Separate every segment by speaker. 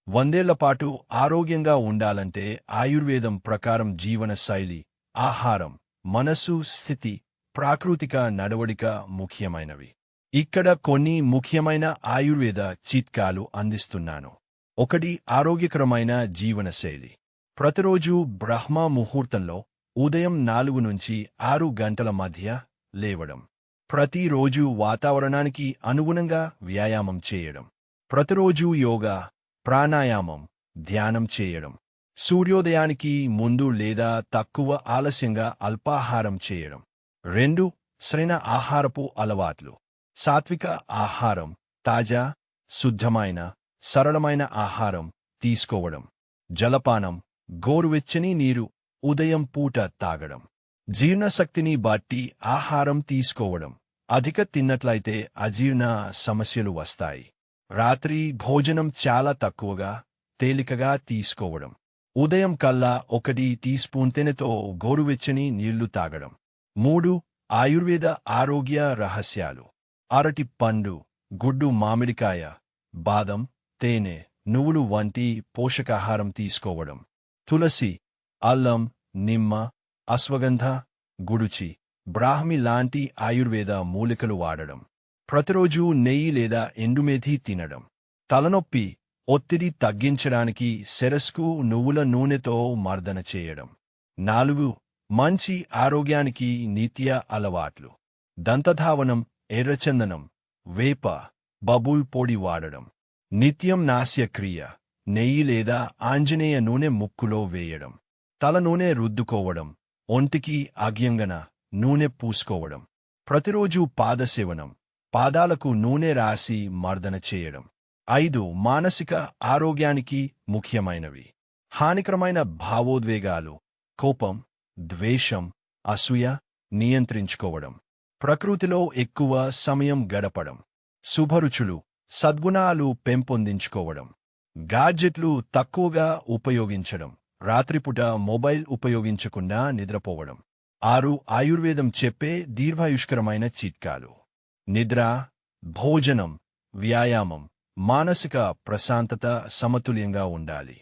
Speaker 1: 100 ఏళ్ల పాటు ఆరోగ్యంగా ఉండాలంటే ఆయుర్వేదం ప్రకారం జీవన శైలి, ఆహారం, మనసు స్థితి, ప్రాకృతిక నడవడిక ముఖ్యమైనవి. ఇక్కడ కొన్ని ముఖ్యమైన ఆయుర్వేద చిట్కాలు అందిస్తున్నాను. 1. ఆరోగ్యకరమైన జీవనశైలి. ప్రతిరోజు బ్రహ్మ ముహూర్తంలో ఉదయం 4 నుంచి 6 గంటల మధ్య లేవడం. ప్రతిరోజు వాతావరణానికి అనుగుణంగా వ్యాయామం చేయడం. ప్రతిరోజు యోగా, ప్రాణాయామం, ధ్యానం చేయడం. సూర్యోదయానికి ముందు లేదా తక్కువ ఆలస్యంగా అల్పాహారం చేయడం. 2. సరైన ఆహారపు అలవాట్లు. సాత్విక ఆహారం, తాజా, శుద్ధమైన, సరళమైన ఆహారం తీసుకోవడం. జలపానం, గోరువెచ్చని నీరు ఉదయం పూట తాగడం. జీర్ణశక్తిని బట్టి ఆహారం తీసుకోవడం. అధిక తిన్నట్లయితే అజీర్ణ సమస్యలు వస్తాయి. రాత్రి భోజనం చాలా తక్కువగా, తేలికగా తీసుకోవడం. ఉదయం కల్లా 1 టీ స్పూన్ తేనెతో గోరువెచ్చని నీళ్లు తాగడం. 3. ఆయుర్వేద ఆరోగ్య రహస్యాలు. అరటి పండు, గుడ్డు, మామిడికాయ, బాదం, తేనె, నువ్వులు వంటి పోషకాహారం తీసుకోవడం. తులసి, అల్లం, నిమ్మ, అశ్వగంధ, గుడుచి, బ్రాహ్మి లాంటి ఆయుర్వేద మూలికలు వాడడం. ప్రతిరోజు నెయ్యి లేదా ఎండుమేథి తినడం. తలనొప్పి, ఒత్తిడి తగ్గించడానికి శిరస్సుకు నువ్వుల నూనెతో మర్దన చేయడం. 4. మంచి ఆరోగ్యానికి నిత్య అలవాట్లు. దంతధావనం, ఎర్రచందనం, వేప, బబుల్ పొడి వాడడం. నిత్యం నాస్యక్రియ, నెయ్యి లేదా ఆంజనేయ నూనె ముక్కులో వేయడం. తల నూనె రుద్దుకోవడం. ఒంటికి అగ్యంగన నూనె పూసుకోవడం. ప్రతిరోజు పాదసేవనం, పాదాలకు నూనె రాసి మర్దన చేయడం. 5. మానసిక ఆరోగ్యానికి ముఖ్యమైనవి. హానికరమైన భావోద్వేగాలు, కోపం, ద్వేషం, అసూయ నియంత్రించుకోవడం. ప్రకృతిలో ఎక్కువ సమయం గడపడం. శుభరుచులు, సద్గుణాలు పెంపొందించుకోవడం. గాడ్జెట్లు తక్కువగా ఉపయోగించడం. రాత్రిపూట మొబైల్ ఉపయోగించకుండా నిద్రపోవడం. 6. ఆయుర్వేదం చెప్పే దీర్ఘాయుష్కరమైన చిట్కాలు. నిద్ర, భోజనం, వ్యాయామం, మానసిక ప్రశాంతత సమతుల్యంగా ఉండాలి.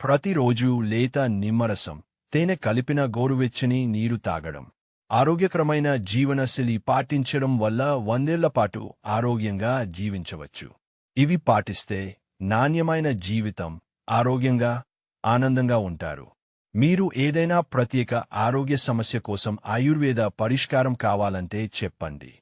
Speaker 1: ప్రతిరోజు లేత నిమ్మరసం, తేనె కలిపిన గోరువెచ్చని నీరు తాగడం. ఆరోగ్యకరమైన జీవనశైలి పాటించడం వల్ల 100 ఏళ్లపాటు ఆరోగ్యంగా జీవించవచ్చు. ఇవి పాటిస్తే నాణ్యమైన జీవితం, ఆరోగ్యంగా, ఆనందంగా ఉంటారు. మీరు ఏదైనా ప్రత్యేక ఆరోగ్య సమస్య కోసం ఆయుర్వేద పరిష్కారం కావాలంటే చెప్పండి.